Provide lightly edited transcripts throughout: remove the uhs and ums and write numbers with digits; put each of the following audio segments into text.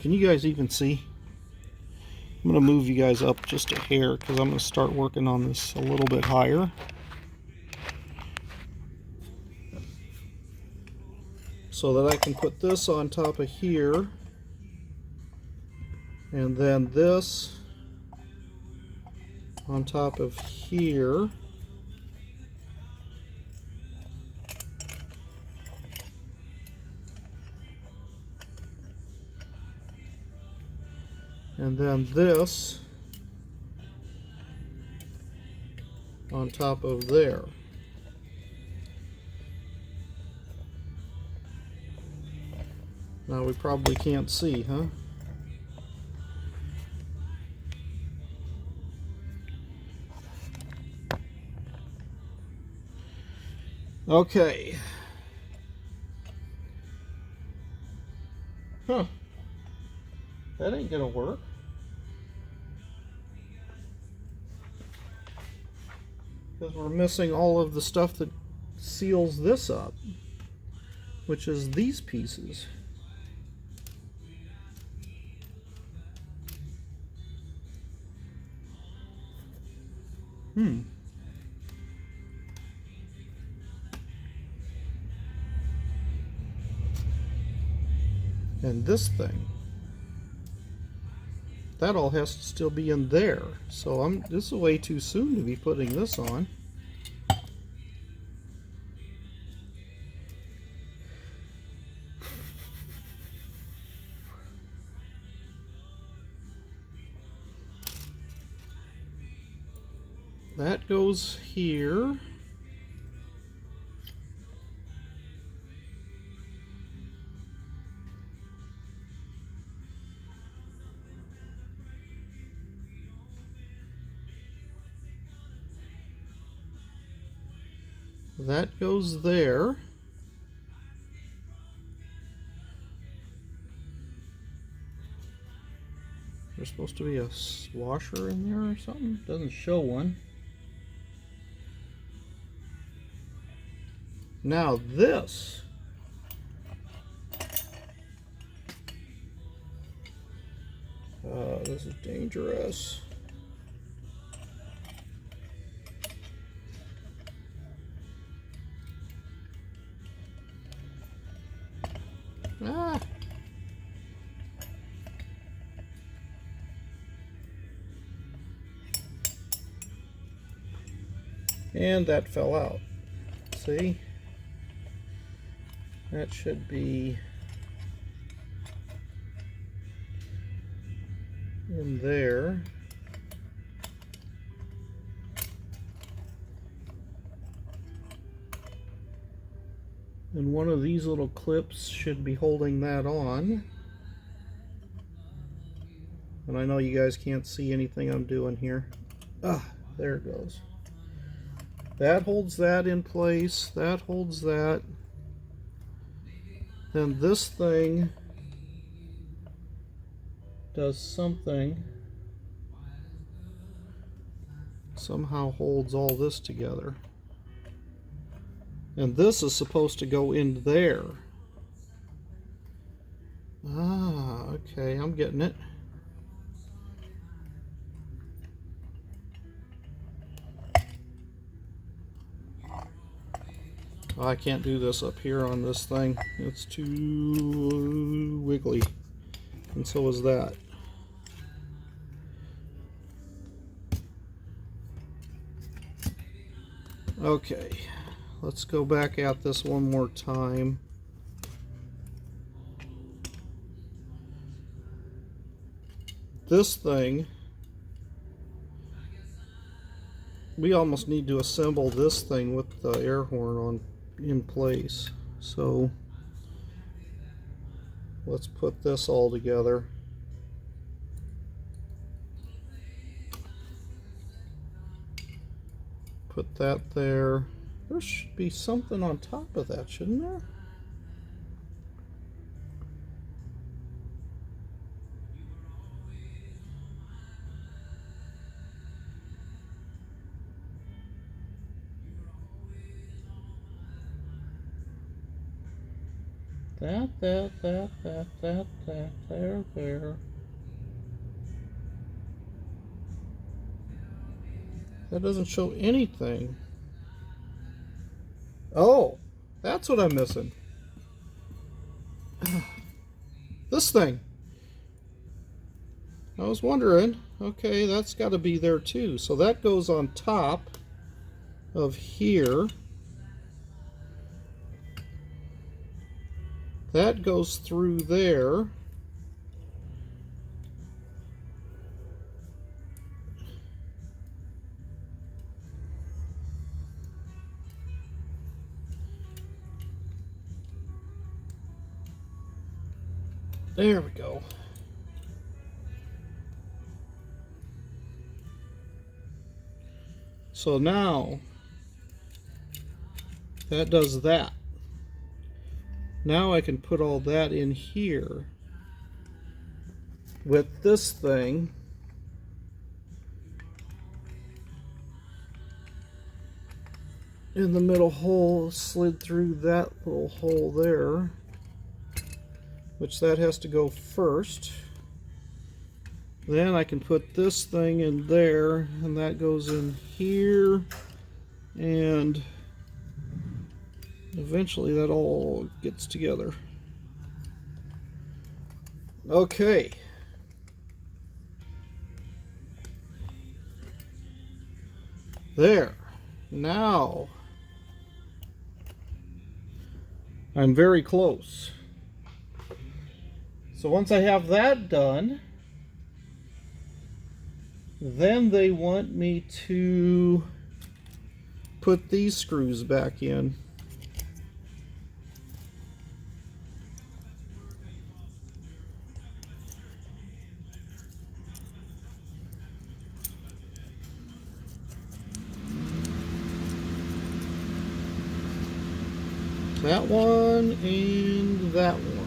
Can you guys even see? I'm going to move you guys up just a hair because I'm going to start working on this a little bit higher. So that I can put this on top of here. And then this on top of here. And then this on top of there. Now we probably can't see, huh? Okay. Huh. That ain't gonna work. Because we're missing all of the stuff that seals this up, which is these pieces. And this thing. That all has to still be in there. So this is way too soon to be putting this on. That goes here. That goes there. There's supposed to be a washer in there or something. Doesn't show one. Now this. This is dangerous. Ah. And that fell out. See? That should be in there. And one of these little clips should be holding that on. And I know you guys can't see anything I'm doing here. Ah, there it goes. That holds that in place. That holds that. Then this thing does something. Somehow holds all this together. And this is supposed to go in there. Ah, okay, I'm getting it. I can't do this up here on this thing. It's too wiggly. And so is that. Okay, let's go back at this one more time. This thing, we almost need to assemble this thing with the air horn in place. So let's put this all together. Put that there. There should be something on top of that, shouldn't there? There. That doesn't show anything. Oh, that's what I'm missing. This thing. I was wondering, okay, that's got to be there too. So that goes on top of here. That goes through there. There we go. So now that does that. Now I can put all that in here with this thing. In the middle hole, slid through that little hole there, which that has to go first. Then I can put this thing in there, and that goes in here, and eventually that all gets together. Okay. There. Now I'm very close. So once I have that done, then they want me to put these screws back in. That one and that one.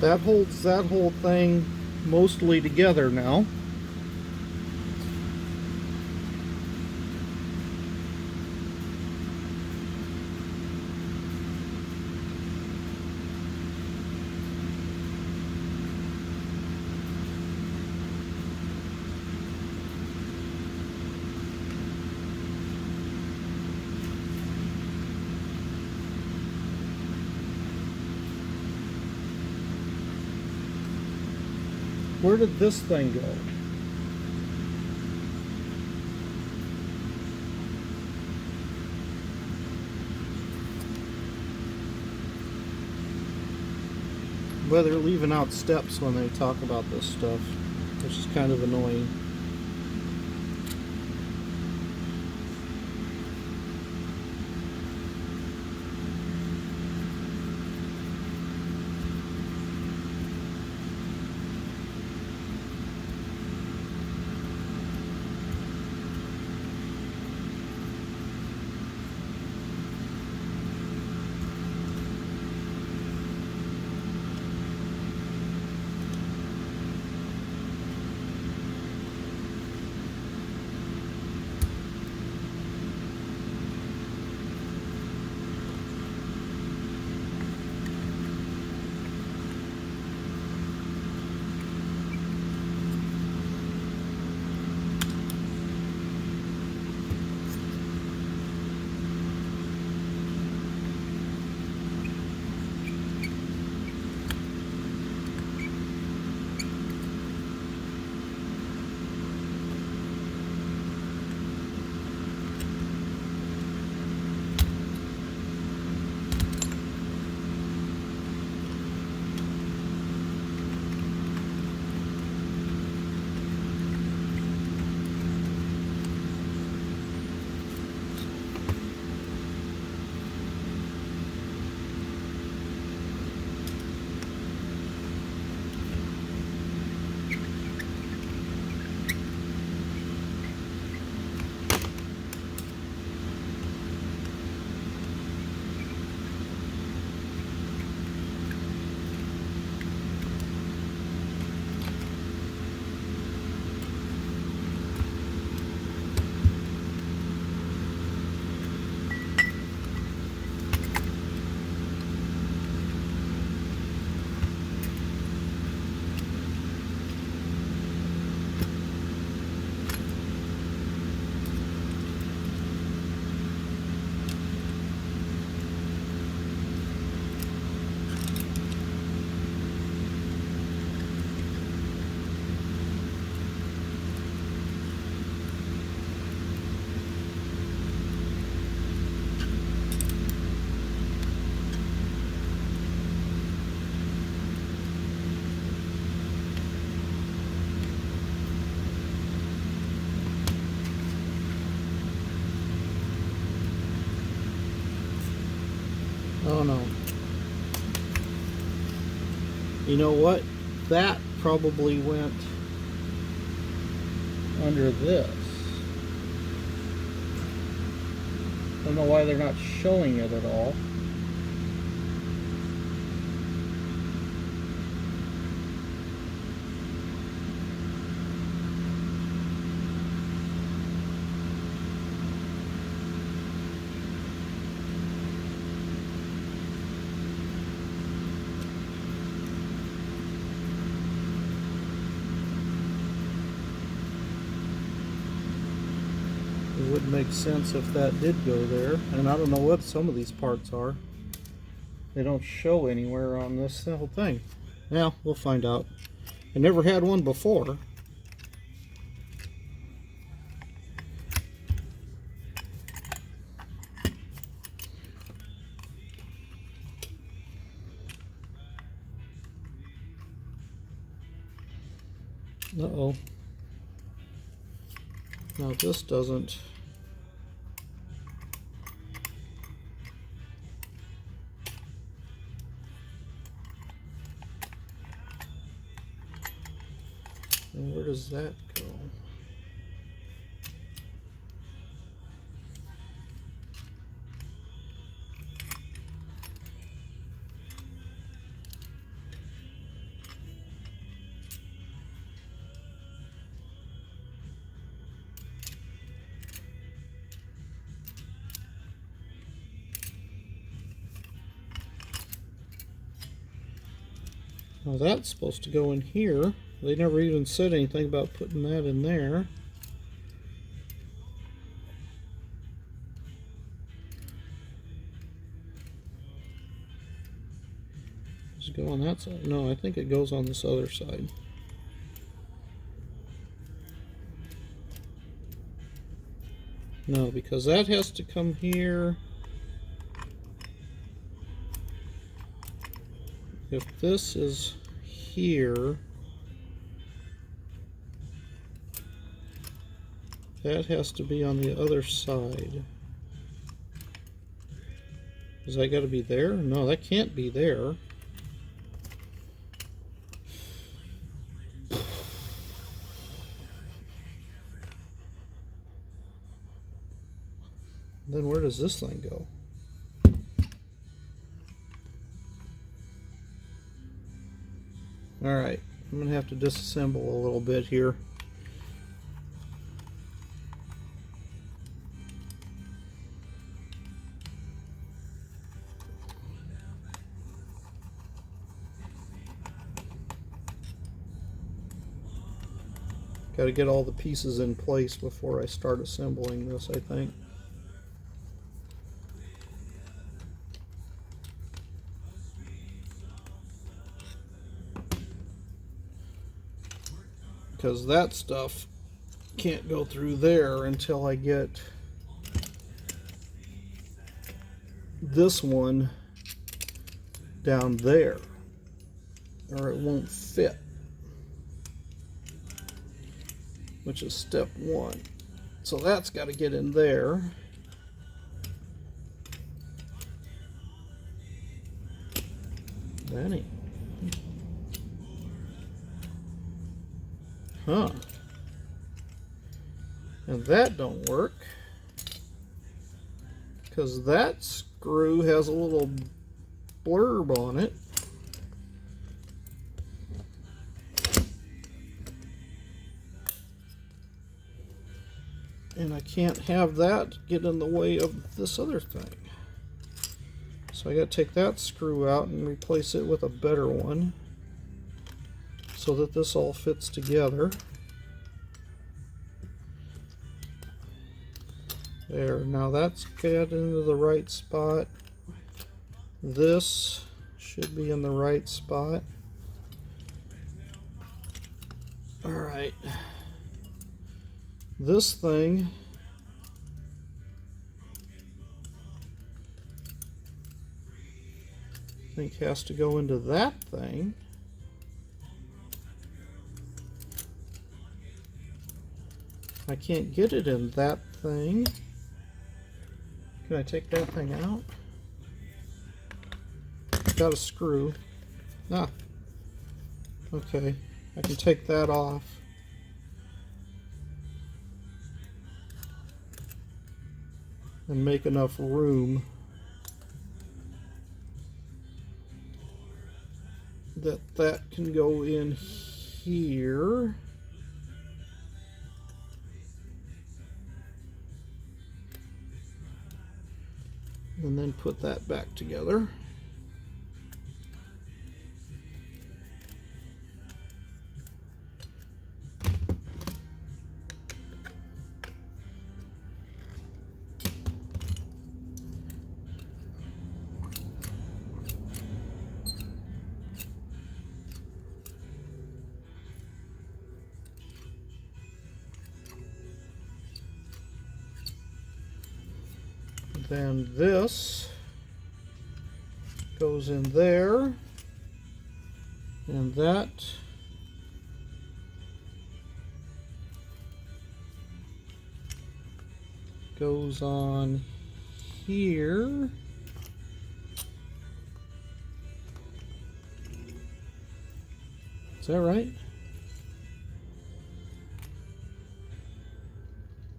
That holds that whole thing mostly together now. Where did this thing go? Well, they're leaving out steps when they talk about this stuff, which is kind of annoying. don't know. You know what? That probably went under this. I don't know why they're not showing it at all. It would make sense if that did go there, and I don't know what some of these parts are. They don't show anywhere on this whole thing. Yeah, we'll find out. I never had one before. Uh-oh. Now this doesn't. And where does that go? Now that's supposed to go in here. They never even said anything about putting that in there. Does it go on that side? No, I think it goes on this other side. No, because that has to come here. If this is here, that has to be on the other side. Does that got to be there? No, that can't be there. Then where does this thing go? Alright, I'm going to have to disassemble a little bit here. Got to get all the pieces in place before I start assembling this, I think. Because that stuff can't go through there until I get this one down there, or it won't fit, which is step one. So that's got to get in there. That ain't. Huh. And that don't work, because that screw has a little blurb on it. And I can't have that get in the way of this other thing. So I got to take that screw out and replace it with a better one, so that this all fits together. There, now that's got into the right spot. This should be in the right spot. Alright. This thing I think has to go into that thing. I can't get it in that thing. Can I take that thing out? got a screw. Ah, okay, I can take that off. And make enough room that that can go in here. And then put that back together. Then this goes in there, and that goes on here. Is that right?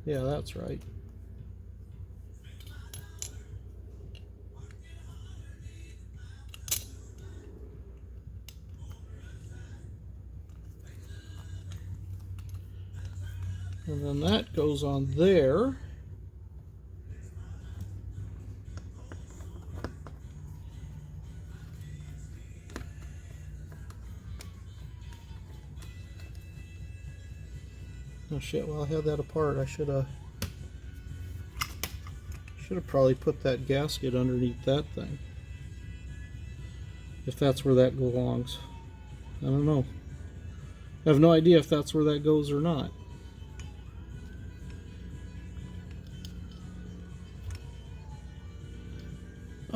Yeah, that's right. And then that goes on there. Oh shit, well I had that apart. I should have probably put that gasket underneath that thing. If that's where that belongs. I don't know. I have no idea if that's where that goes or not.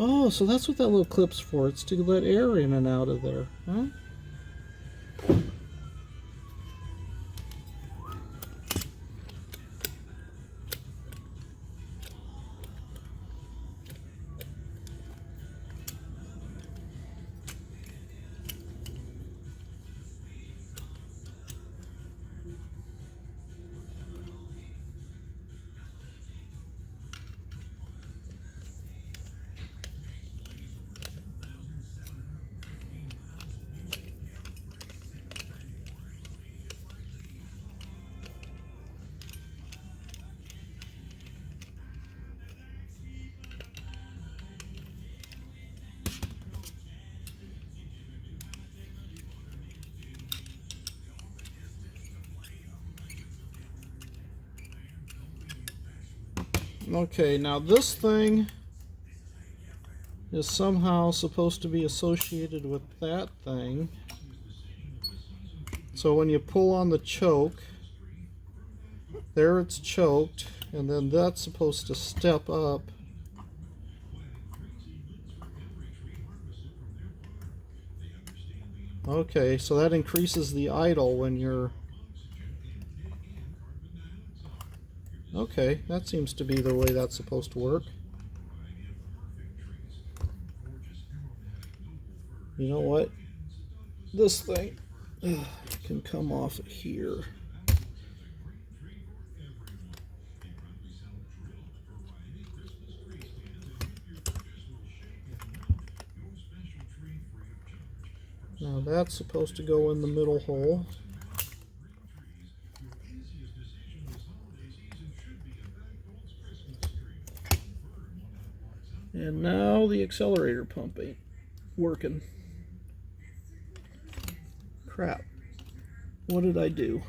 Oh, so that's what that little clip's for. It's to let air in and out of there, huh? Okay, now this thing is somehow supposed to be associated with that thing. So when you pull on the choke, there it's choked, and then that's supposed to step up. Okay, so that increases the idle when you're... Okay, that seems to be the way that's supposed to work. You know what? This thing can come off of here. Now that's supposed to go in the middle hole. And now the accelerator pump ain't working. Crap. What did I do?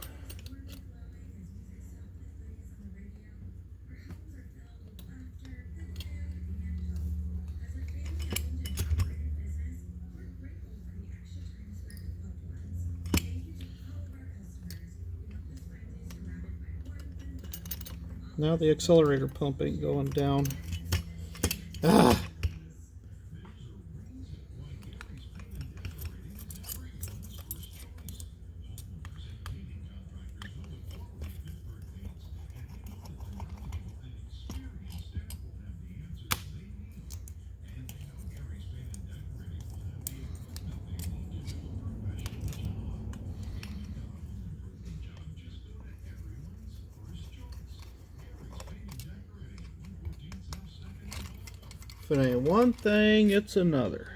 Now the accelerator pump ain't going down. Ah! If it ain't one thing, it's another.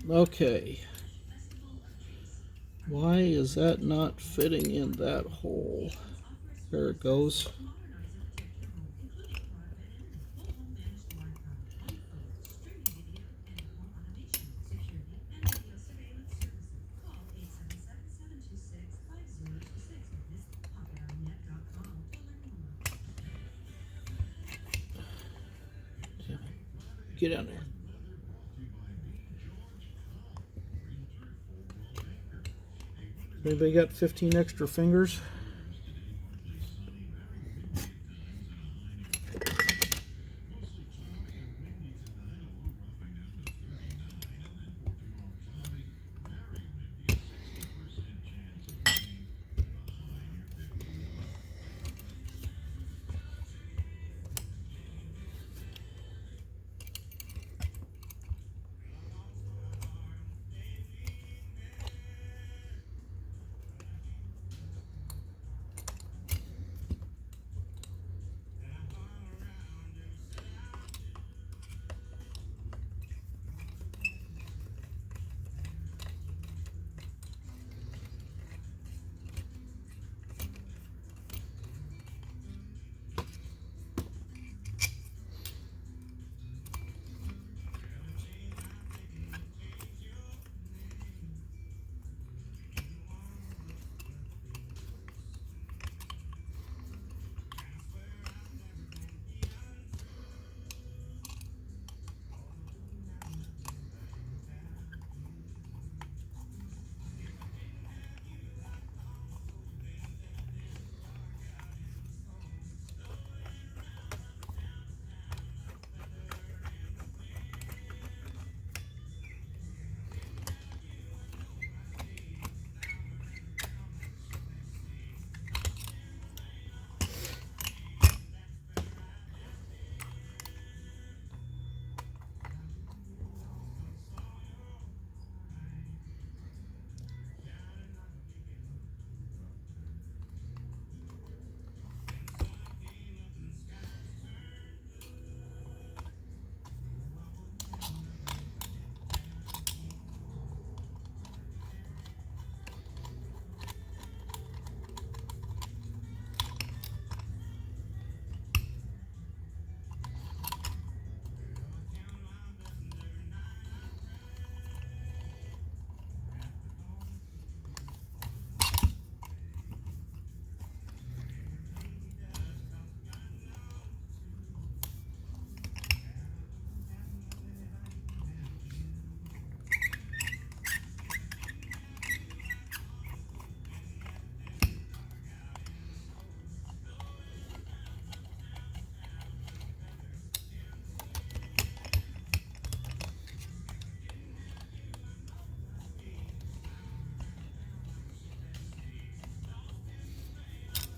Okay. Why is that not fitting in that hole? There it goes. Get in there. Anybody got 15 extra fingers?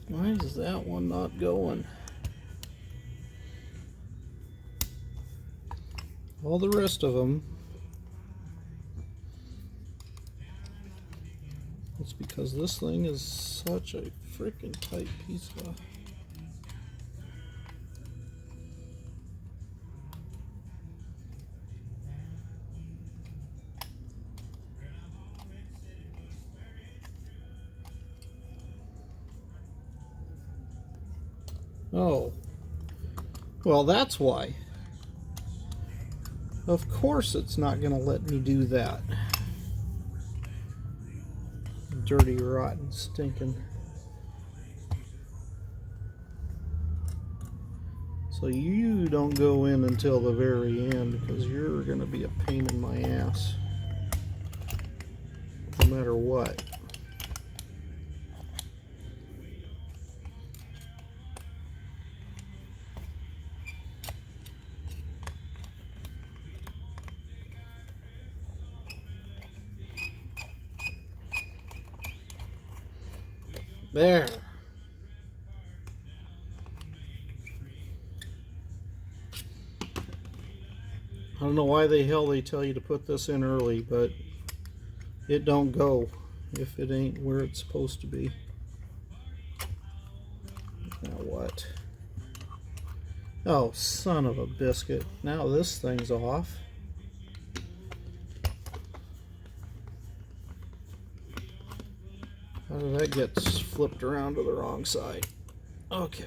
Why is that one not going? All the rest of them, it's because this thing is such a freaking tight piece of... Oh, well, that's why. Of course it's not going to let me do that. Dirty, rotten, stinking. So you don't go in until the very end, because you're going to be a pain in my ass. No matter what. There. I don't know why the hell they tell you to put this in early, but it don't go if it ain't where it's supposed to be. Now what? Oh, son of a biscuit. Now this thing's off. How did that get flipped around to the wrong side? Okay.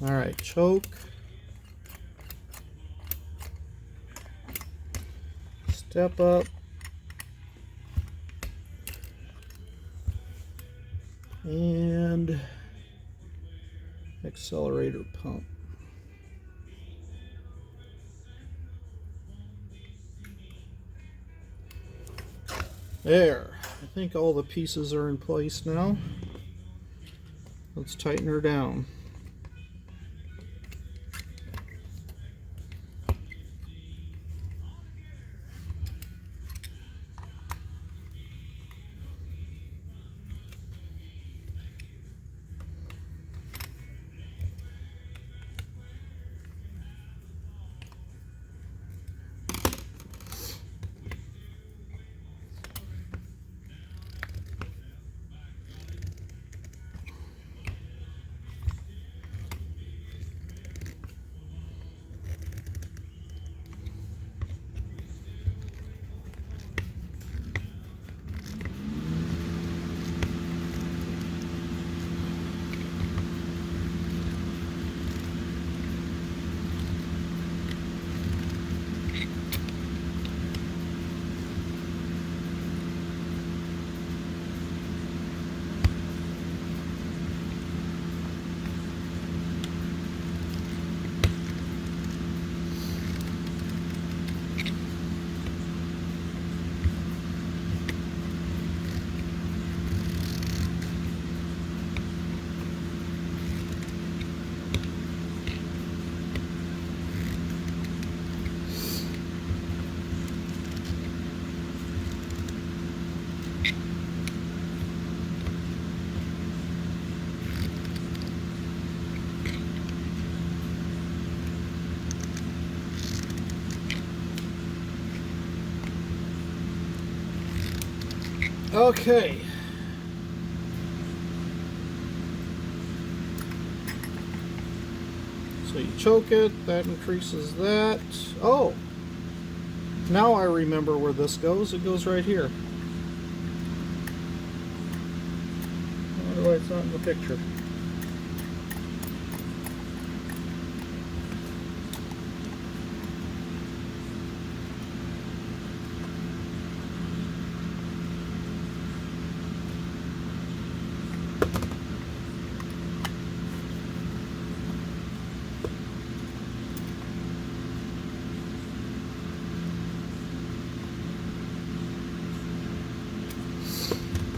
All right, choke. Step up. And accelerator pump. There. I think all the pieces are in place now. Let's tighten her down. Okay. So you choke it, that increases that. Oh! Now I remember where this goes. It goes right here. I wonder why it's not in the picture.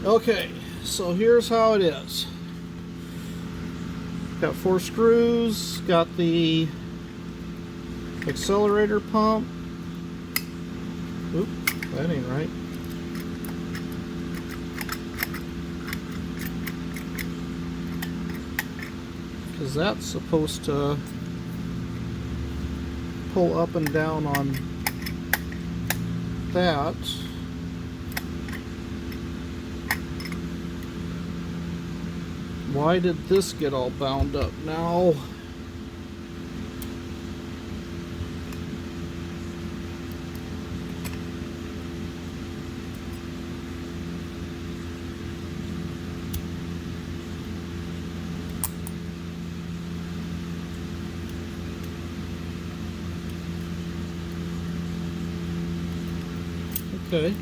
Okay, so here's how it is. Got 4 screws, got the accelerator pump. Oop, that ain't right. Because that's supposed to pull up and down on that. Why did this get all bound up now? Okay.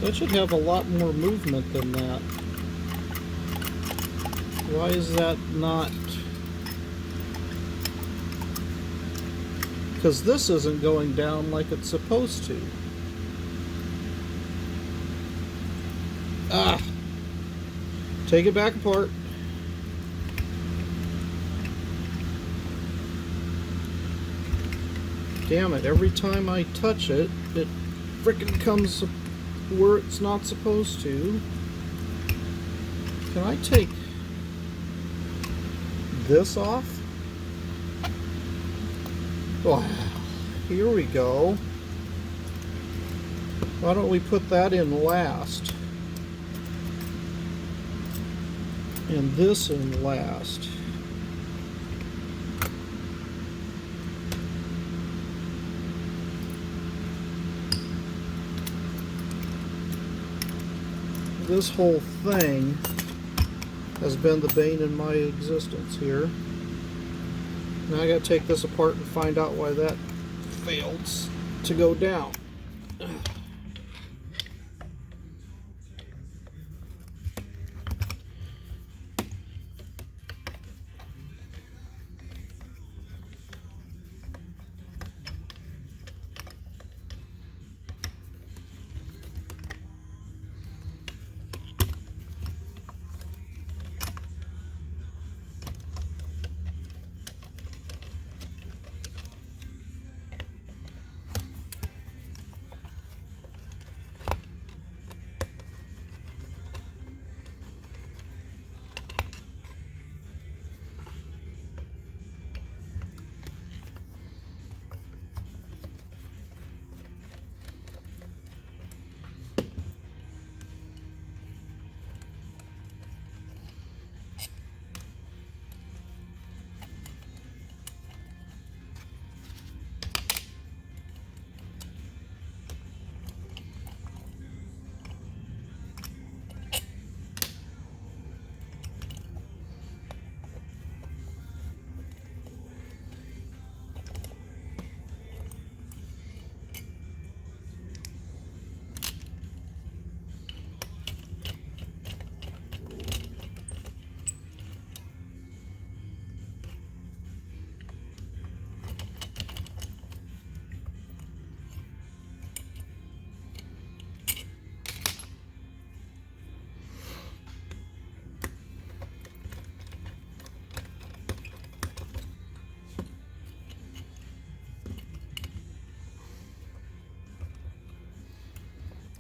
That should have a lot more movement than that. Why is that not? Because this isn't going down like it's supposed to. Ah! Take it back apart. Damn it, every time I touch it, it frickin' comes where it's not supposed to. Can I take this off? Wow, here we go. Why don't we put that in last? And this in last. This whole thing has been the bane in my existence here. Now I gotta take this apart and find out why that failed to go down.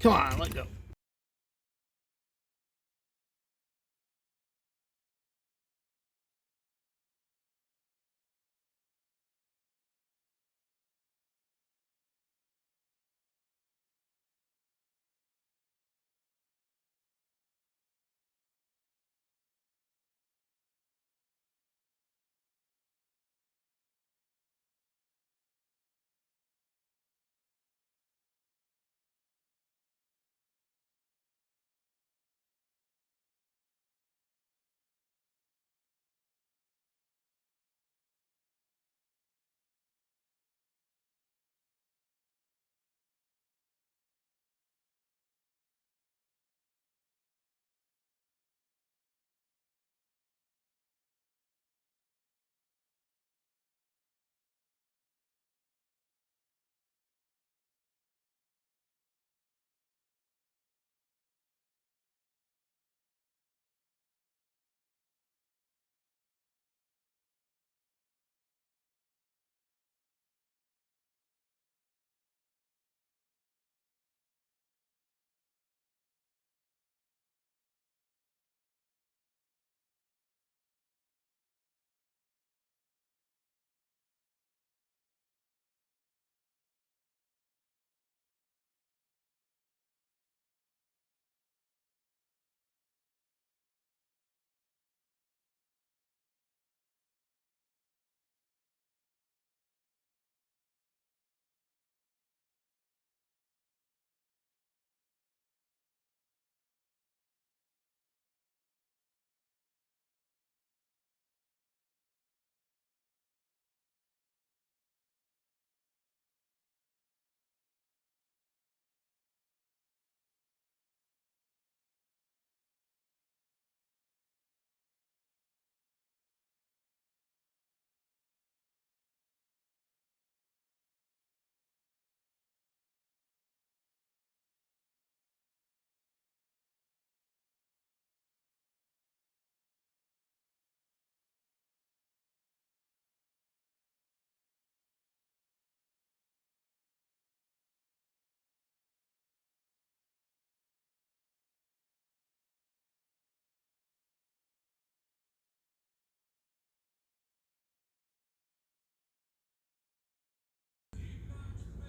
Come on, let go.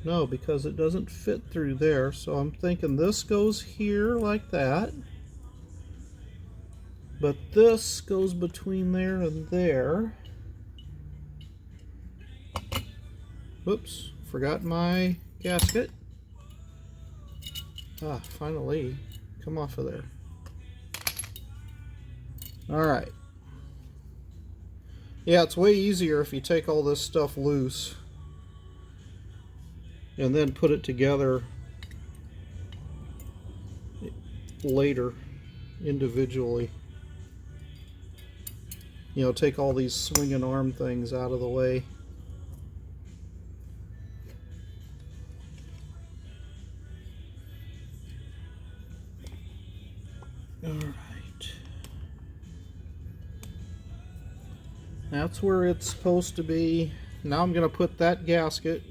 No, because it doesn't fit through there. So I'm thinking this goes here like that. But this goes between there and there. Whoops, forgot my gasket. Ah, finally. Come off of there. Alright. Yeah, it's way easier if you take all this stuff loose and then put it together later individually. You know, take all these swinging arm things out of the way. Alright. That's where it's supposed to be. Now I'm going to put that gasket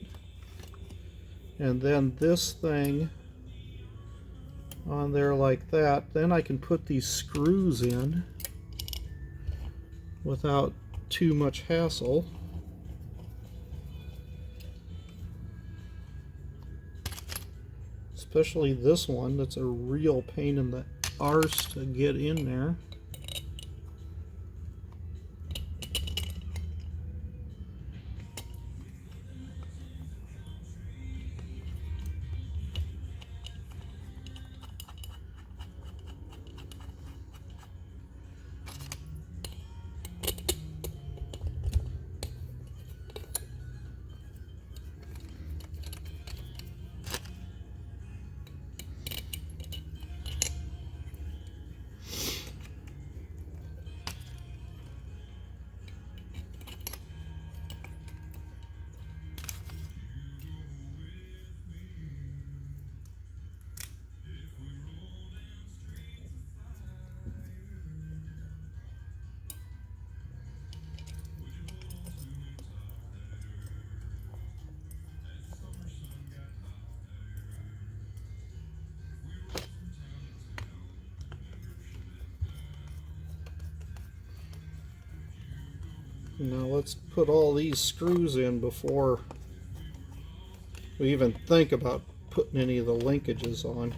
and then this thing on there like that. Then I can put these screws in without too much hassle. Especially this one, that's a real pain in the arse to get in there. Now let's put all these screws in before we even think about putting any of the linkages on.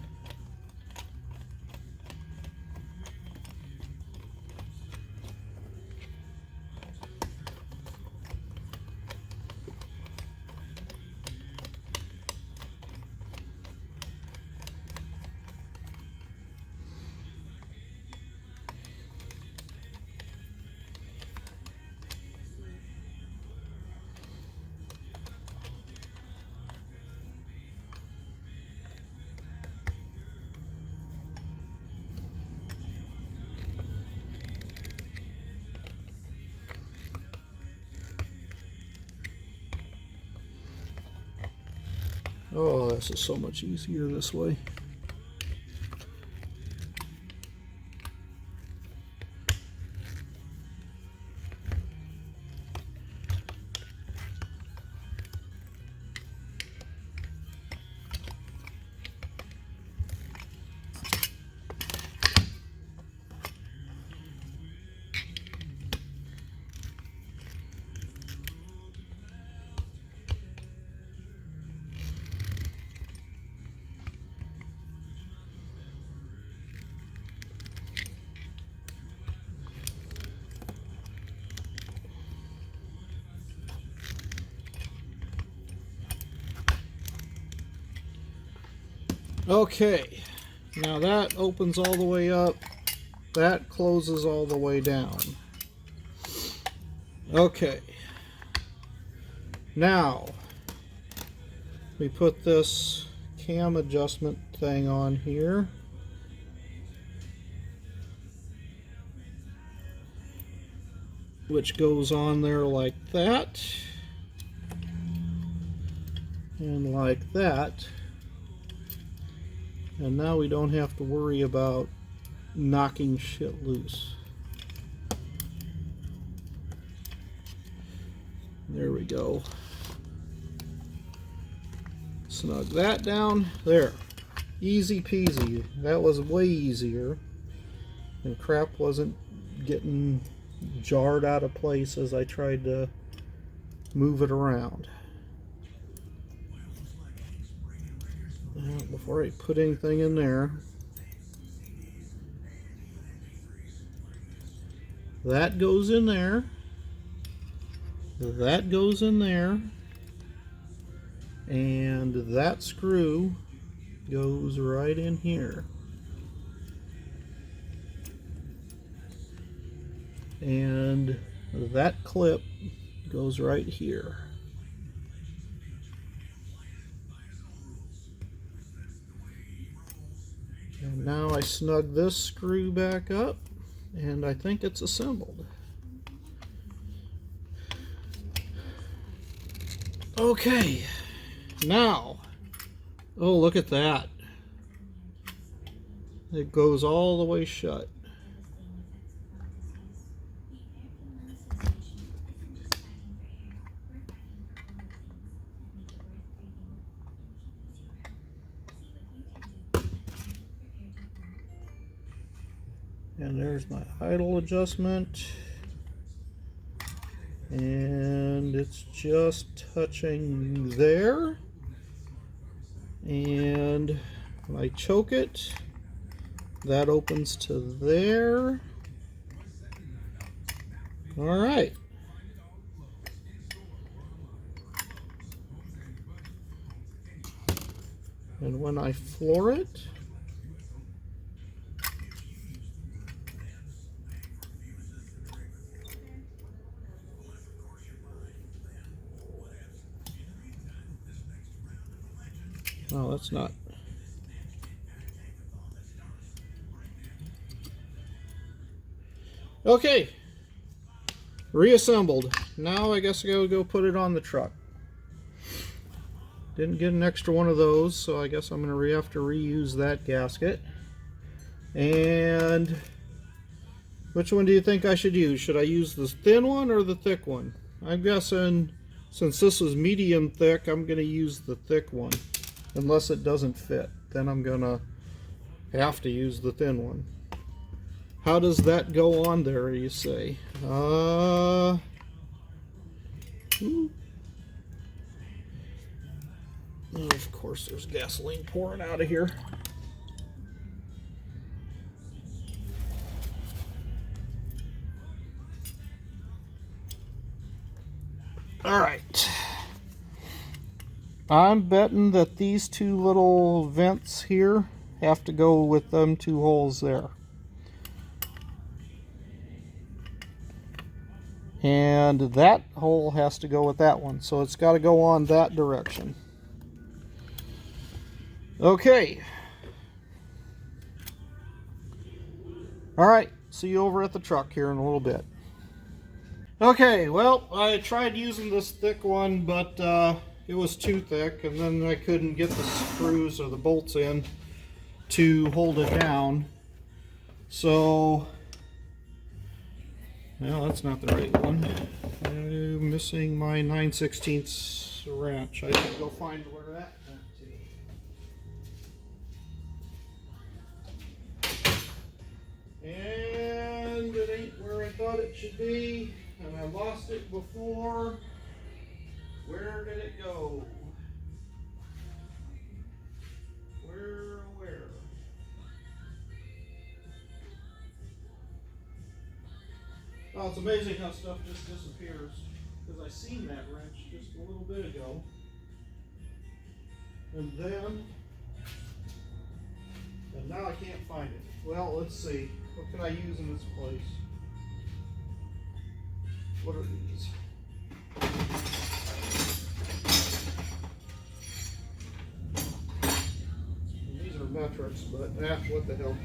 Oh, this is so much easier this way. Okay, now that opens all the way up, that closes all the way down. Okay, now we put this cam adjustment thing on here. Which goes on there like that. And like that. And now we don't have to worry about knocking shit loose. There we go. Snug that down. There. Easy peasy. That was way easier. And crap wasn't getting jarred out of place as I tried to move it around. before I put anything in there. That goes in there. That goes in there. And that screw goes right in here. And that clip goes right here. And now I snug this screw back up, and I think it's assembled. Okay, now, oh, look at that. It goes all the way shut. And there's my idle adjustment. And it's just touching there. And when I choke it, that opens to there. All right. And when I floor it, oh, that's not. Okay, reassembled. Now I guess I gotta go put it on the truck. Didn't get an extra one of those, so I guess I'm gonna have to reuse that gasket. And which one do you think I should use? Should I use the thin one or the thick one? I'm guessing since this is medium thick, I'm gonna use the thick one. Unless it doesn't fit, then I'm gonna have to use the thin one. How does that go on there, you say? Of course there's gasoline pouring out of here. All right. I'm betting that these two little vents here have to go with them two holes there. And that hole has to go with that one, so it's got to go on that direction. Okay. All right, see you over at the truck here in a little bit. Okay, well, I tried using this thick one, but it was too thick, and then I couldn't get the screws or the bolts in to hold it down. So, well, that's not the right one. I'm missing my 9/16 wrench. I should go find where that went to. And it ain't where I thought it should be, and I lost it before. Where did it go? Where? Oh, it's amazing how stuff just disappears. Because I seen that wrench just a little bit ago. And now I can't find it. Well, let's see. What can I use in this place? What are these? These are metrics, but what the hell.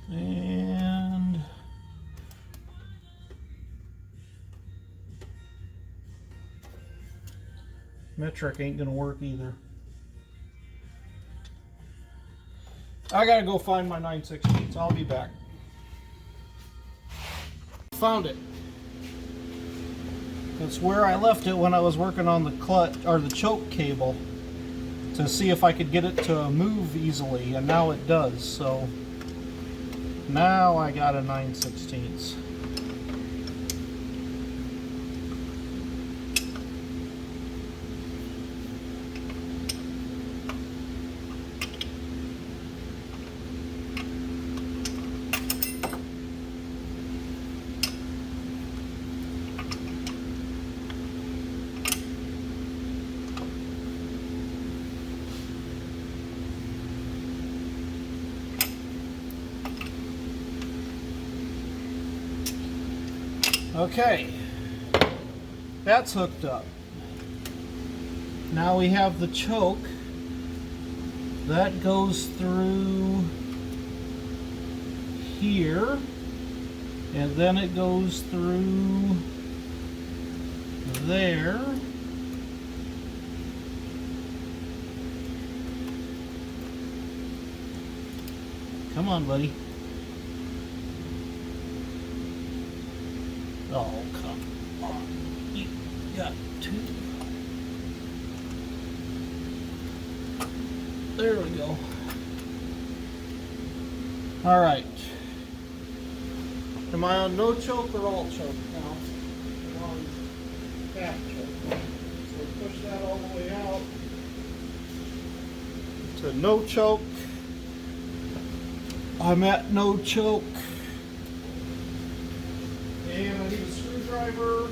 And metric ain't gonna work either. I gotta go find my 9/16. I'll be back. Found it. That's where I left it when I was working on the clutch or the choke cable to see if I could get it to move easily, and now it does. So now I got a 9/16. Okay, that's hooked up. Now we have the choke that goes through here, and then it goes through there. Come on, buddy. Oh, come on. You got two. There we go. All right. Am I on no choke or all choke now? I'm on half choke. So push that all the way out to no choke. I'm at no choke. And I need a screwdriver.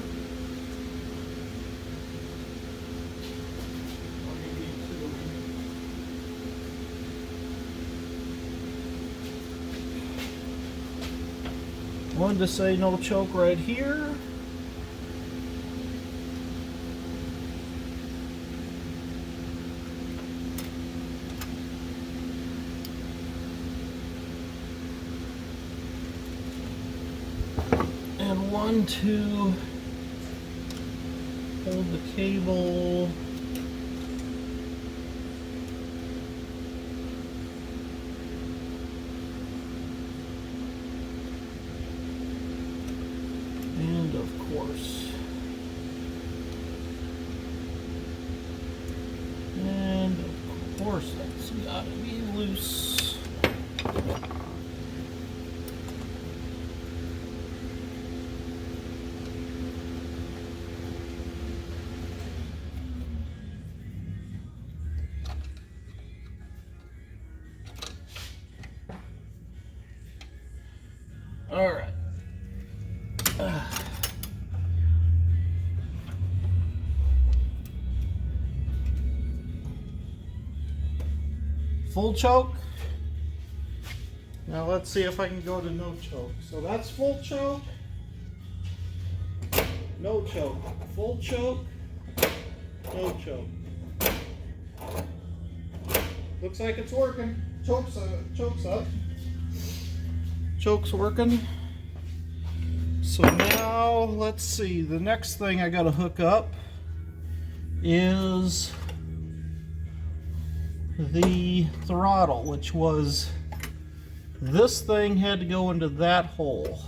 One to say no choke right here. And one to hold the cable. And of course. And of course that's gotta be loose. All right. Full choke. Now let's see if I can go to no choke. So that's full choke, no choke, full choke, no choke. Looks like it's working. Choke's up. Choke's working. So now let's see. The next thing I got to hook up is the throttle, which was this thing had to go into that hole.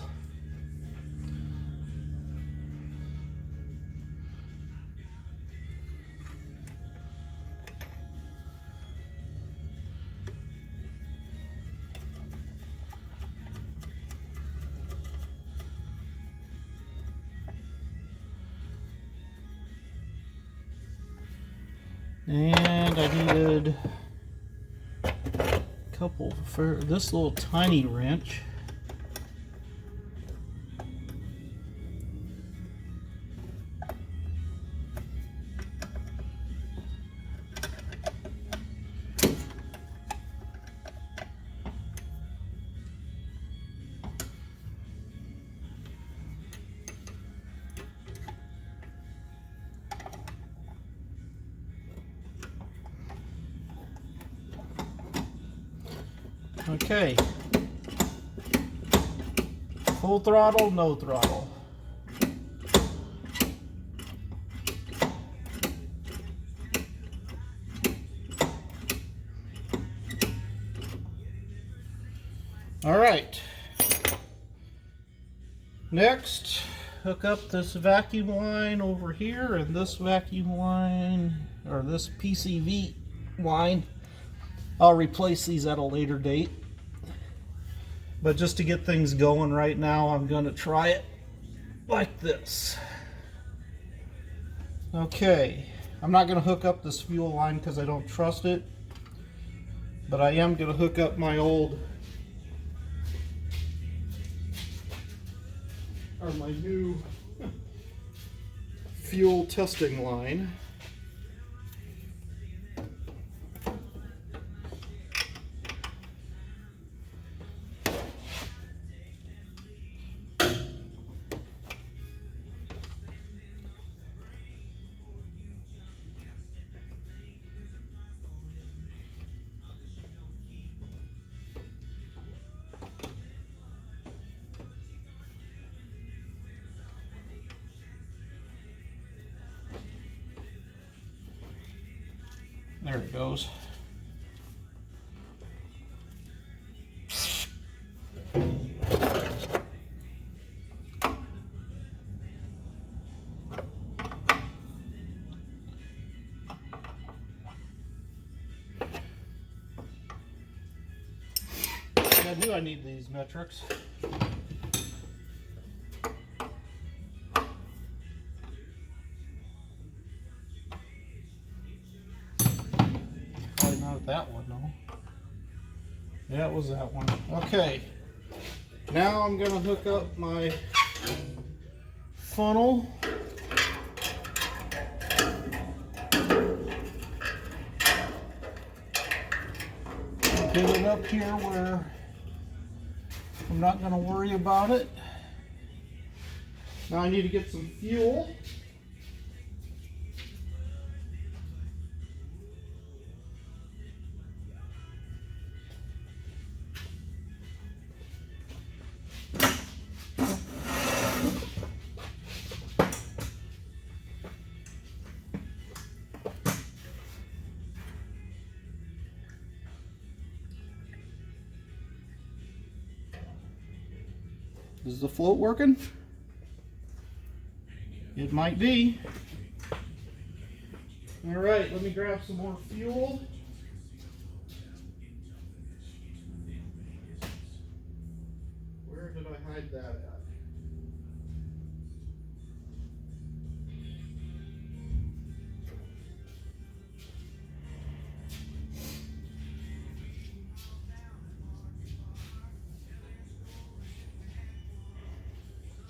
And I needed a couple for this little tiny wrench. Okay, full throttle, no throttle. All right, next hook up this vacuum line over here and this vacuum line, or this PCV line. I'll replace these at a later date. But just to get things going right now, I'm going to try it like this. Okay, I'm not going to hook up this fuel line because I don't trust it. But I am going to hook up my old, or my new fuel testing line. There it goes. I knew I need these metrics. Probably not that one, though. Yeah, it was that one. Okay. Now I'm going to hook up my funnel. Get it up here where I'm not going to worry about it. Now I need to get some fuel. Is the float working? It might be. All right, let me grab some more fuel. Where did I hide that at?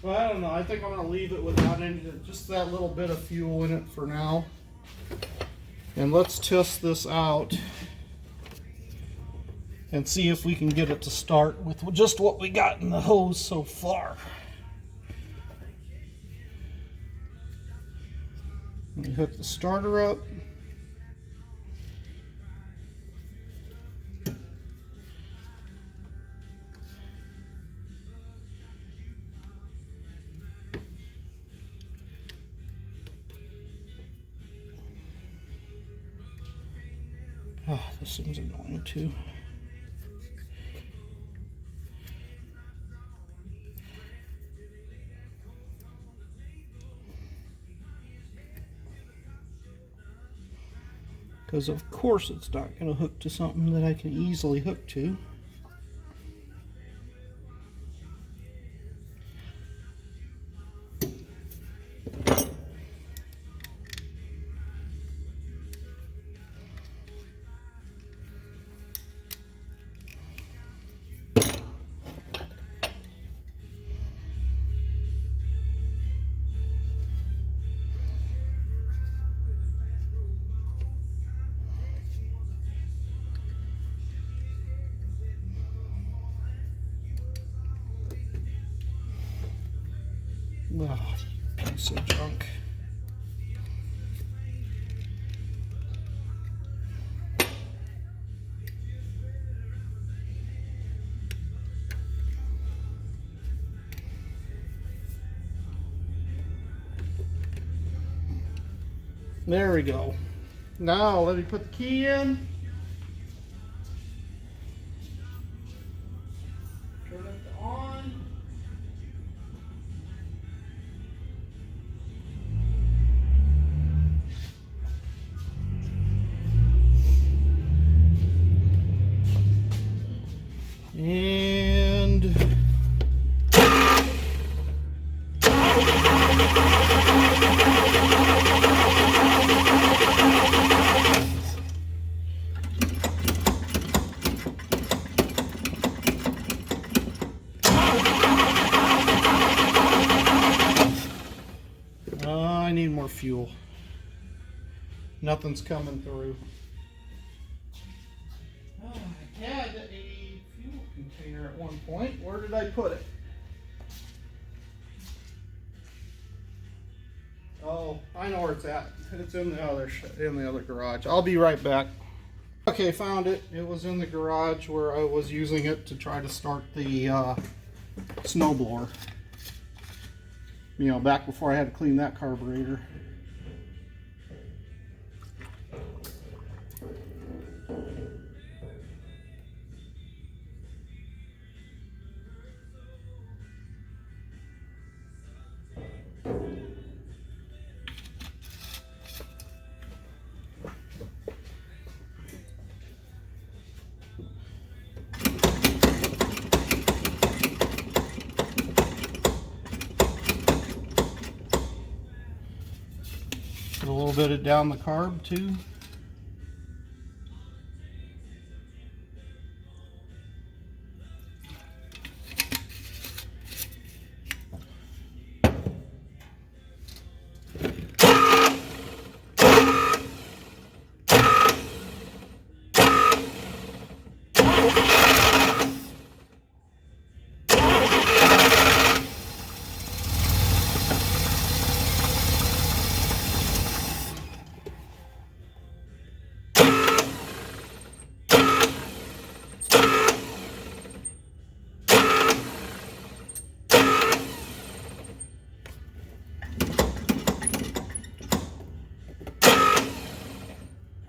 Well, I don't know. I think I'm going to leave it without any, just that little bit of fuel in it for now. And let's test this out and see if we can get it to start with just what we got in the hose so far. Let me hook the starter up. Oh, this seems annoying too. Because of course it's not going to hook to something that I can easily hook to. Oh, you piece of junk. There we go. Now let me put the key in. Turn it on. fuel. Nothing's coming through. Oh, I had a fuel container at one point. Where did I put it? Oh, I know where it's at. It's in the other garage. I'll be right back. Okay, found it. It was in the garage where I was using it to try to start the snowblower. You know, back before I had to clean that carburetor. Put a little bit of down the carb too.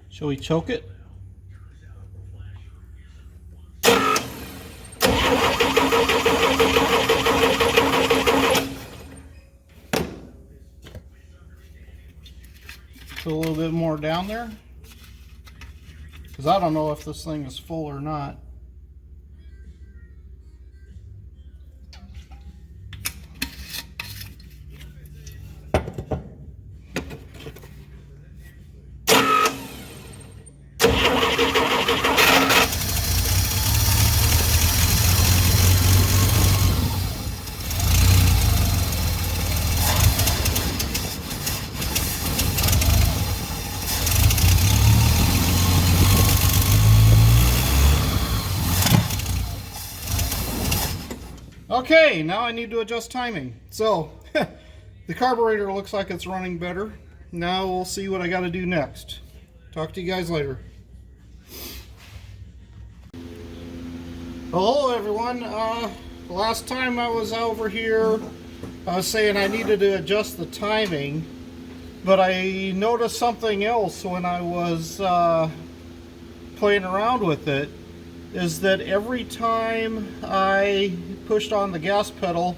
Shall we choke it? Put a little bit more down there, because I don't know if this thing is full or not. Okay, now I need to adjust timing. So, the carburetor looks like it's running better. Now we'll see what I got to do next. Talk to you guys later. Hello everyone. Last time I was over here, I was saying I needed to adjust the timing, but I noticed something else when I was playing around with it, is that every time I pushed on the gas pedal,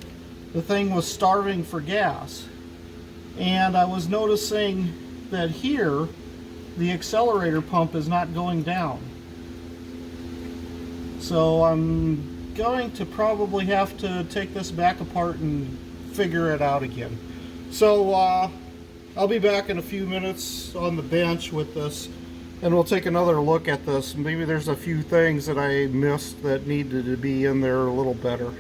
the thing was starving for gas. And I was noticing that here, the accelerator pump is not going down. So I'm going to probably have to take this back apart and figure it out again. So I'll be back in a few minutes on the bench with this, and we'll take another look at this. Maybe there's a few things that I missed that needed to be in there a little better.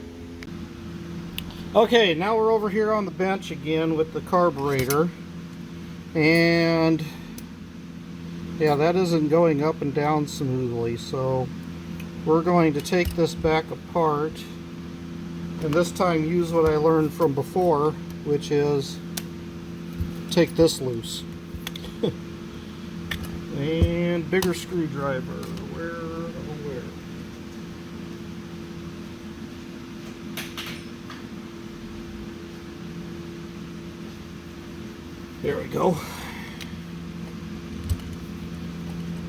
Okay, now we're over here on the bench again with the carburetor. And yeah, that isn't going up and down smoothly. So we're going to take this back apart, and this time use what I learned from before, which is take this loose. And bigger screwdriver. Where? There we go.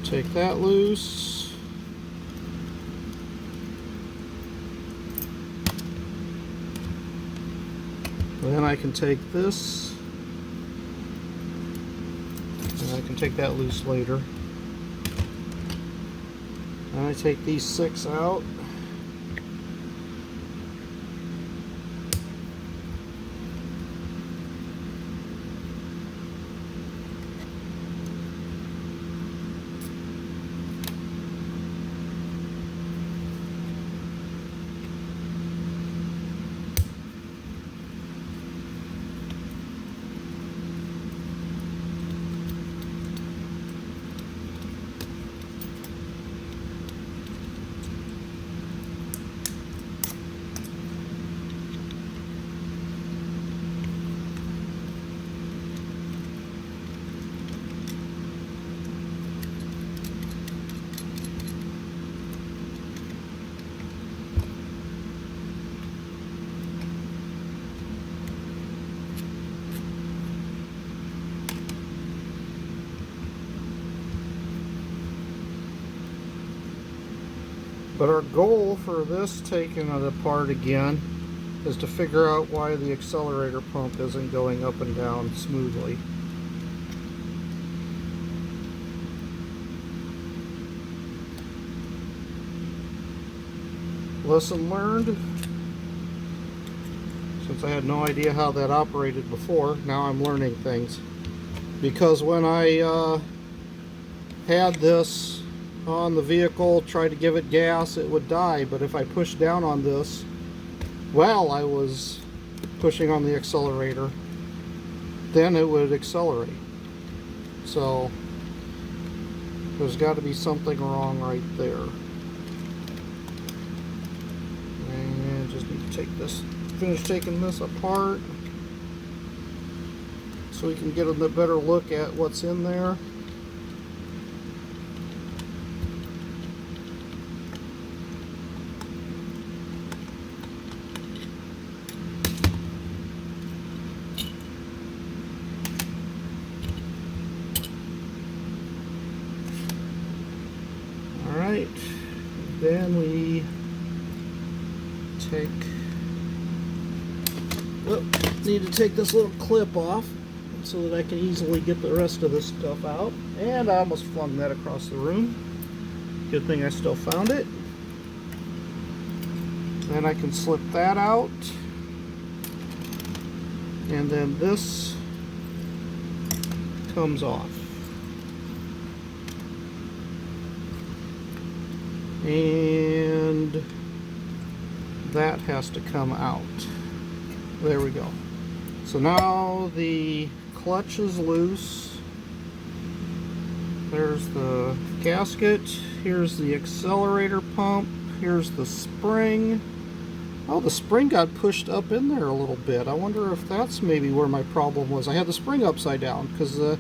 Take that loose. Then I can take this. I can take that loose later. And I take these 6 out. But our goal for this taking it apart again is to figure out why the accelerator pump isn't going up and down smoothly. Lesson learned. Since I had no idea how that operated before, now I'm learning things. Because when I had this on the vehicle, tried to give it gas, it would die. But if I pushed down on this while I was pushing on the accelerator, then it would accelerate. So there's got to be something wrong right there. And just need to take this, finish taking this apart so we can get a better look at what's in there. Alright, then we need to take this little clip off so that I can easily get the rest of this stuff out. And I almost flung that across the room. Good thing I still found it. Then I can slip that out. And then this comes off. And that has to come out. There we go. So now the clutch is loose. There's the gasket. Here's the accelerator pump. Here's the spring. Oh, the spring got pushed up in there a little bit. I wonder if that's maybe where my problem was. I had the spring upside down because the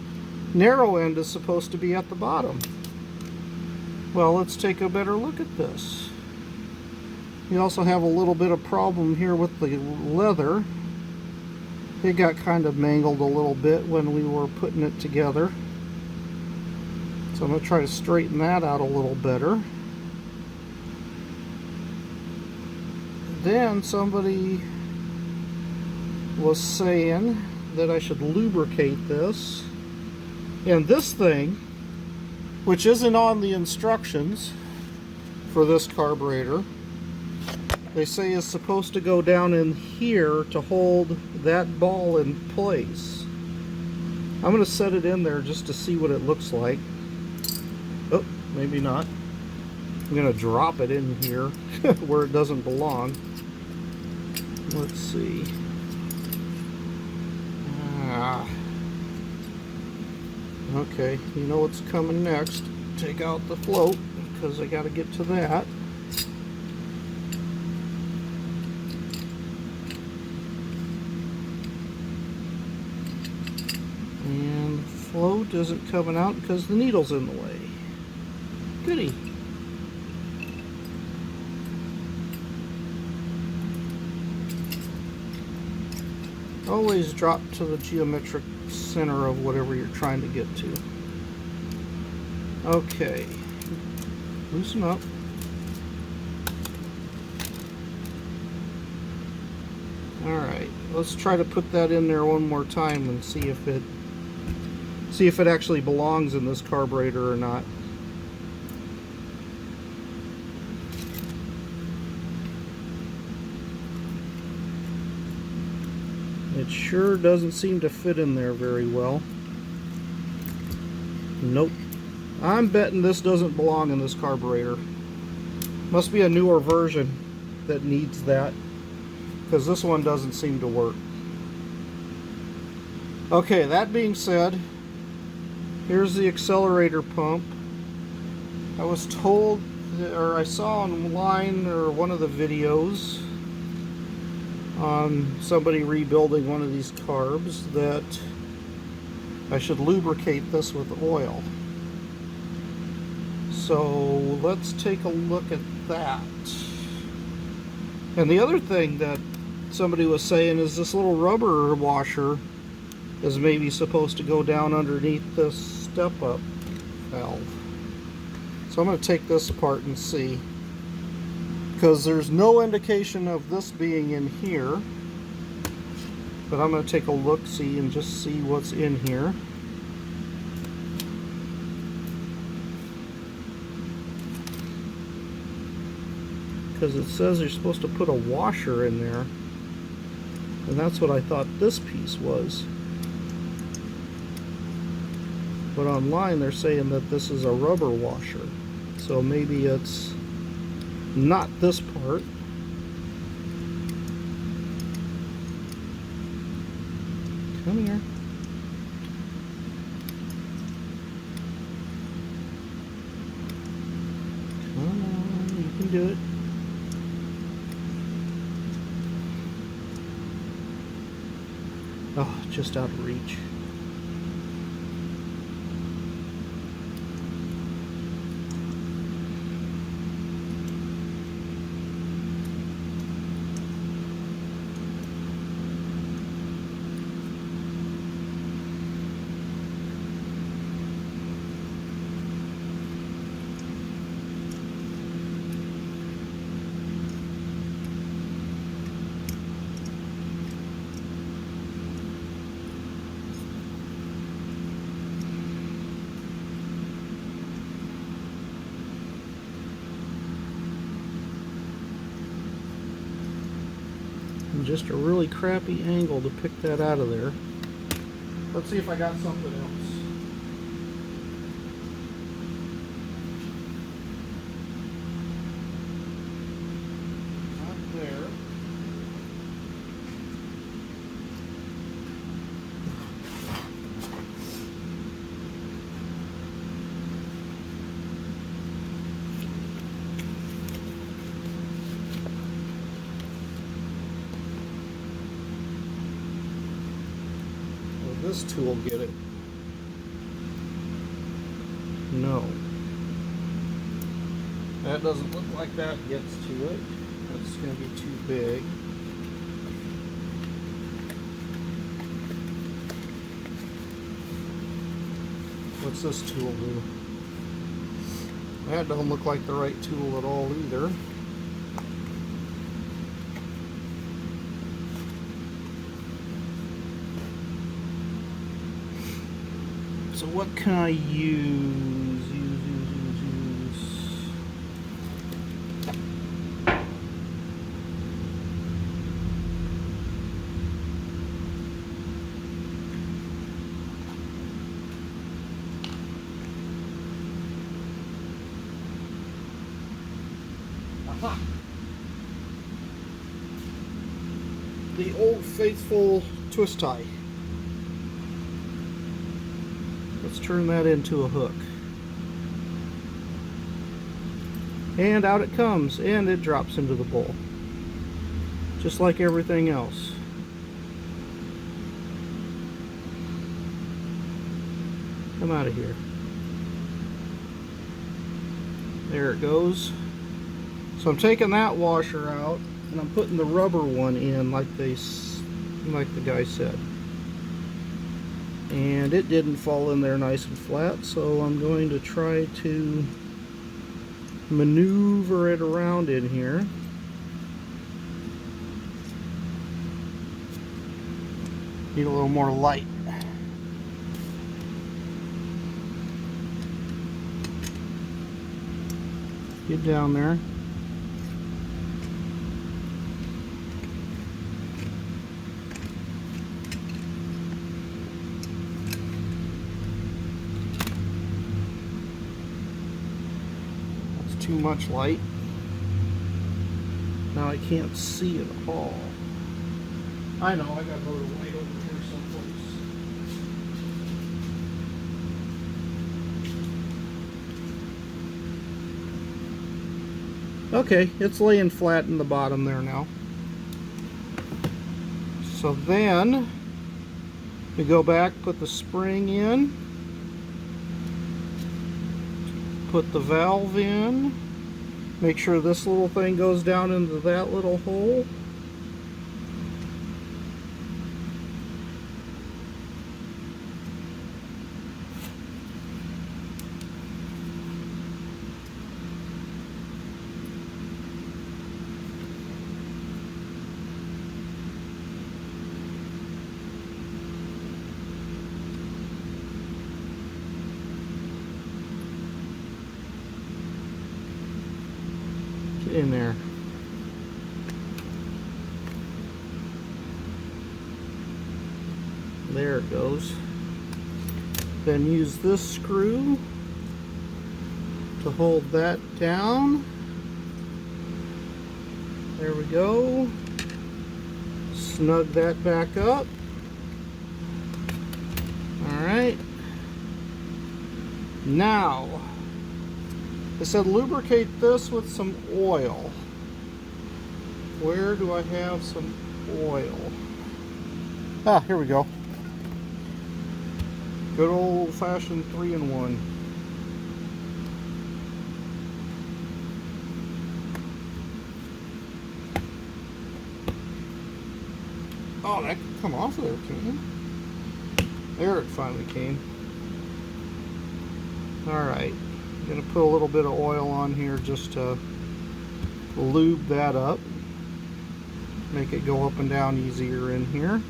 narrow end is supposed to be at the bottom. Well, let's take a better look at this. You also have a little bit of problem here with the leather. It got kind of mangled a little bit when we were putting it together. So I'm going to try to straighten that out a little better. Then somebody was saying that I should lubricate this. And this thing, which isn't on the instructions for this carburetor, they say is supposed to go down in here to hold that ball in place. I'm going to set it in there just to see what it looks like. Oh, maybe not. I'm going to drop it in here where it doesn't belong. Let's see. Okay, you know what's coming next. Take out the float because I got to get to that. And float isn't coming out because the needle's in the way. Goody. Always drop to the geometric center of whatever you're trying to get to. Okay. Loosen up. Alright, let's try to put that in there one more time and see if it actually belongs in this carburetor or not. It sure doesn't seem to fit in there very well. Nope. I'm betting this doesn't belong in this carburetor. Must be a newer version that needs that, because this one doesn't seem to work. Okay, that being said, here's the accelerator pump. I was told, or I saw online or one of the videos on somebody rebuilding one of these carbs that I should lubricate this with oil. So let's take a look at that. And the other thing that somebody was saying is this little rubber washer is maybe supposed to go down underneath this step-up valve. So I'm going to take this apart and see. because there's no indication of this being in here. But I'm going to take a look-see and just see what's in here. Because it says you're supposed to put a washer in there. And that's what I thought this piece was. But online they're saying that this is a rubber washer. So maybe it's not this part. Come here. Come on, you can do it. Oh, just out of reach. Just a really crappy angle to pick that out of there. Let's see if I got something else. Not there. This tool get it? No. That doesn't look like that gets to it. That's going to be too big. What's this tool do? That don't look like the right tool at all either. So what can I use? Aha! The old faithful twist tie. Let's turn that into a hook. And out it comes, and it drops into the bowl. Just like everything else. Come out of here. There it goes. So I'm taking that washer out, and I'm putting the rubber one in like the guy said. And it didn't fall in there nice and flat, so I'm going to try to maneuver it around in here. Need a little more light. Get down there. Too much light. Now I can't see it all. I know, I gotta go to light over here someplace. Okay, it's laying flat in the bottom there now. So then we go back, put the spring in. Put the valve in, make sure this little thing goes down into that little hole. in there. There it goes. Then use this screw to hold that down. There we go. Snug that back up. Alright. Now, I said lubricate this with some oil. Where do I have some oil? Ah, here we go. Good old-fashioned 3-in-1. Oh, that can come off of there, can't it? There it finally came. Alright, I'm going to put a little bit of oil on here just to lube that up. Make it go up and down easier in here.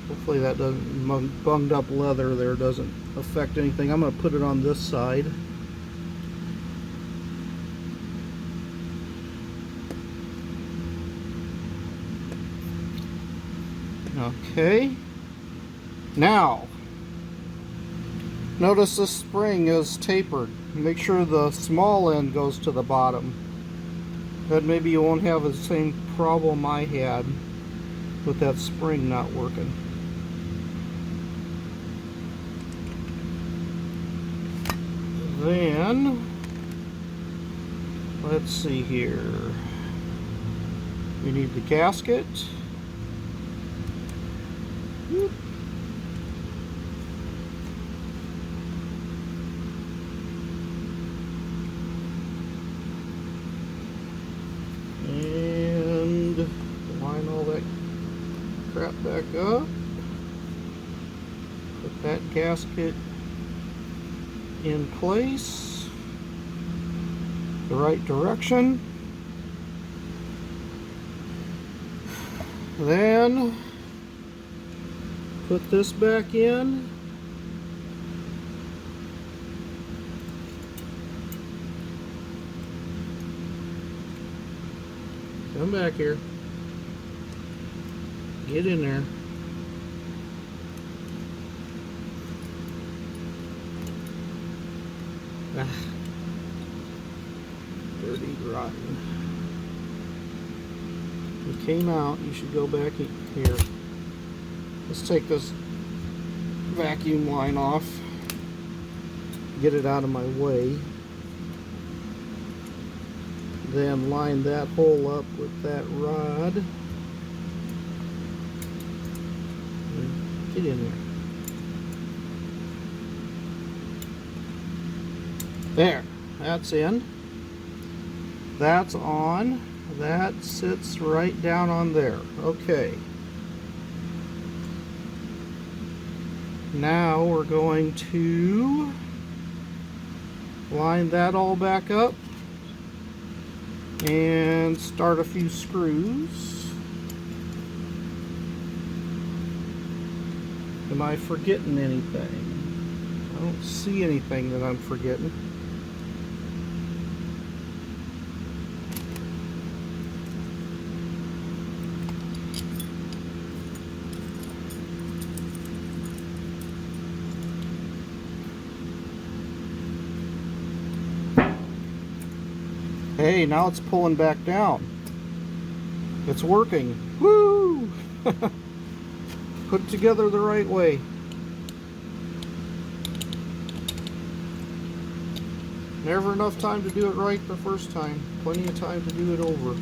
Hopefully that doesn't, bunged up leather there doesn't affect anything. I'm going to put it on this side. Okay. Now, notice this spring is tapered. Make sure the small end goes to the bottom. Then maybe you won't have the same problem I had with that spring not working. Then, let's see here. We need the gasket. Whoop. And line all that crap back up. Put that gasket in place, the right direction. Then put this back in. Come back here. Get in there. Ah, dirty, rotten. You came out, you should go back in here. Let's take this vacuum line off. Get it out of my way. Then line that hole up with that rod. Get in there. There, that's in. That's on. That sits right down on there. Okay. Now we're going to line that all back up and start a few screws. Am I forgetting anything? I don't see anything that I'm forgetting. Hey, now it's pulling back down. It's working. Woo! Put together the right way. Never enough time to do it right the first time. Plenty of time to do it over.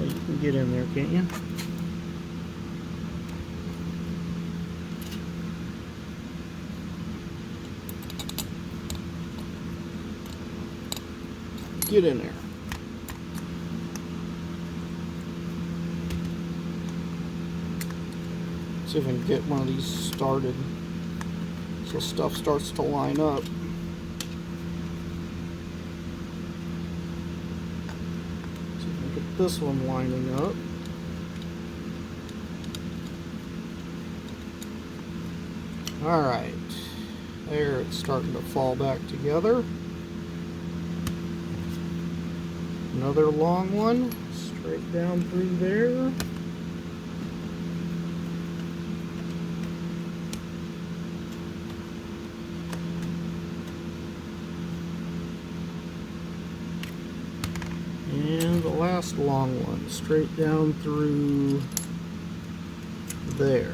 You can get in there, can't you? Get in there. See if I can get one of these started so stuff starts to line up. get this one lining up. Alright, there it's starting to fall back together. Another long one, straight down through there. And the last long one, straight down through there.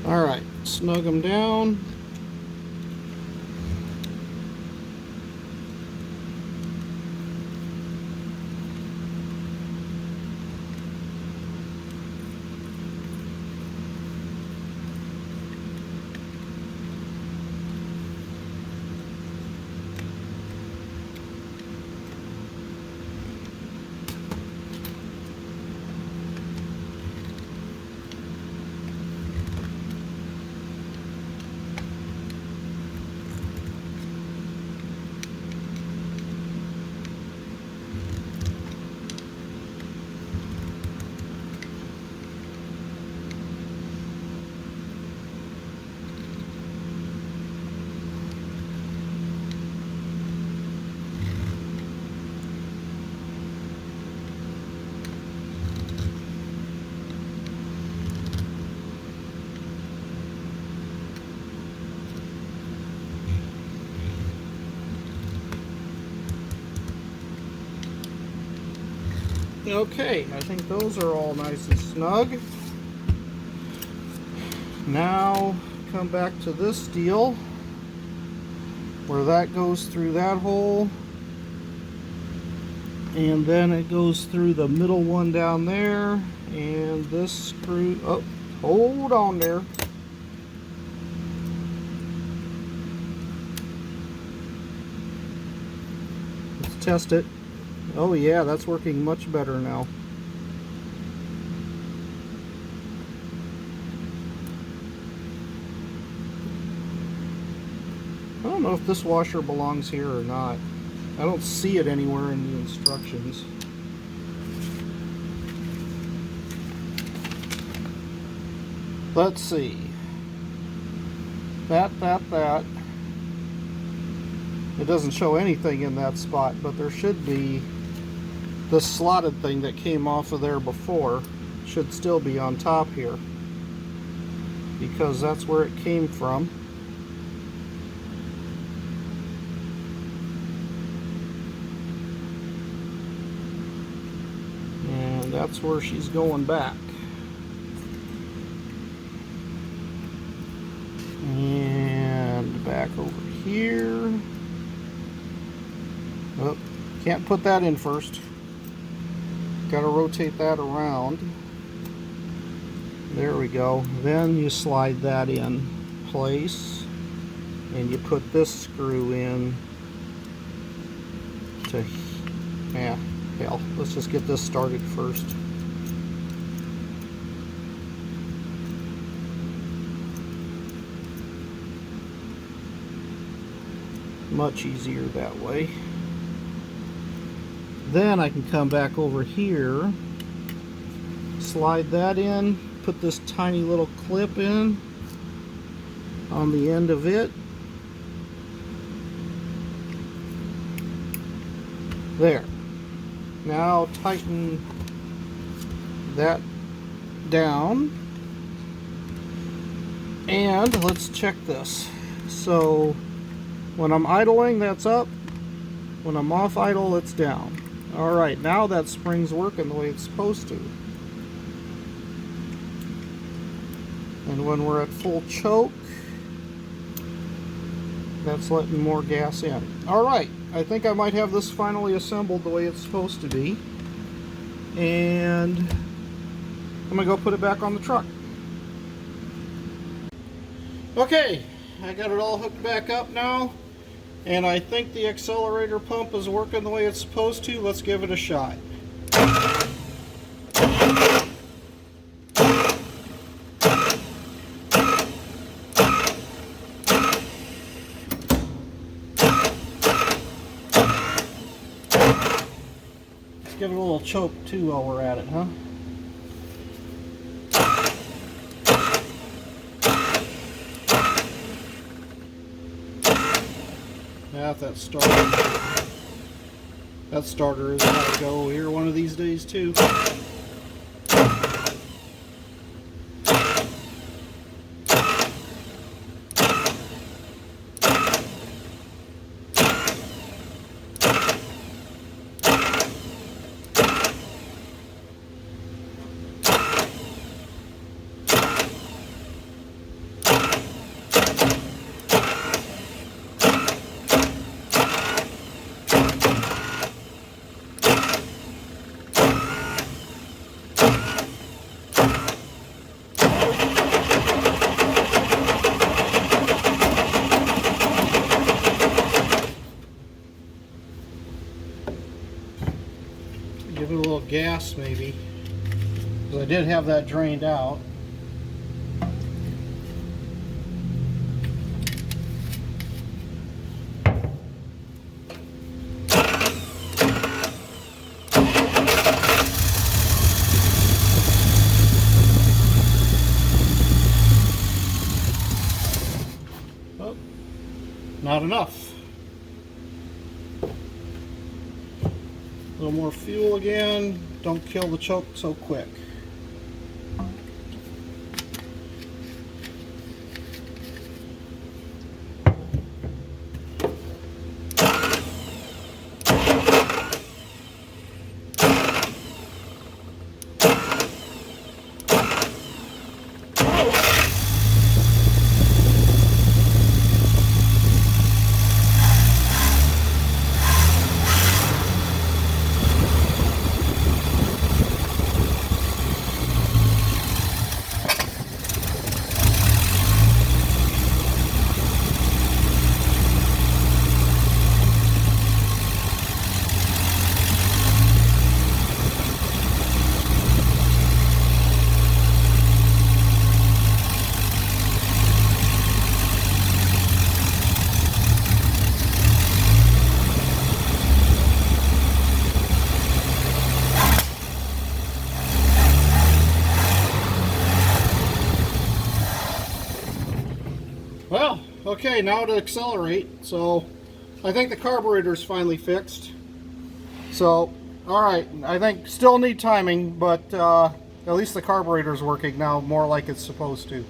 Alright, snug them down. Okay, I think those are all nice and snug. Now come back to this deal where that goes through that hole, and then it goes through the middle one down there, and this screw, oh, hold on there. Let's test it. Oh yeah, that's working much better now. I don't know if this washer belongs here or not. I don't see it anywhere in the instructions. Let's see. That. It doesn't show anything in that spot, but there should be. This slotted thing that came off of there before should still be on top here, because that's where it came from. And that's where she's going back. And back over here. Oh, can't put that in first. Got to rotate that around. There we go. Then you slide that in place, and you put this screw in to, yeah, hell, let's just get this started first. Much easier that way. Then I can come back over here, slide that in, put this tiny little clip in on the end of it. There. Now tighten that down, and let's check this. So when I'm idling, that's up. When I'm off idle, it's down. Alright, now that spring's working the way it's supposed to. And when we're at full choke, that's letting more gas in. Alright, I think I might have this finally assembled the way it's supposed to be. And I'm going to go put it back on the truck. Okay, I got it all hooked back up now. And I think the accelerator pump is working the way it's supposed to. Let's give it a shot. give it a little choke too while we're at it, huh? Yeah, that starter is gotta go here one of these days too. Give it a little gas maybe, because I did have that drained out. Oh, not enough. A little more fuel again. Don't kill the choke so quick. Well, okay, now to accelerate. So I think the carburetor is finally fixed. So, alright, I think still need timing, but at least the carburetor is working now more like it's supposed to.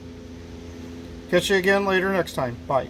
Catch you again later next time. Bye.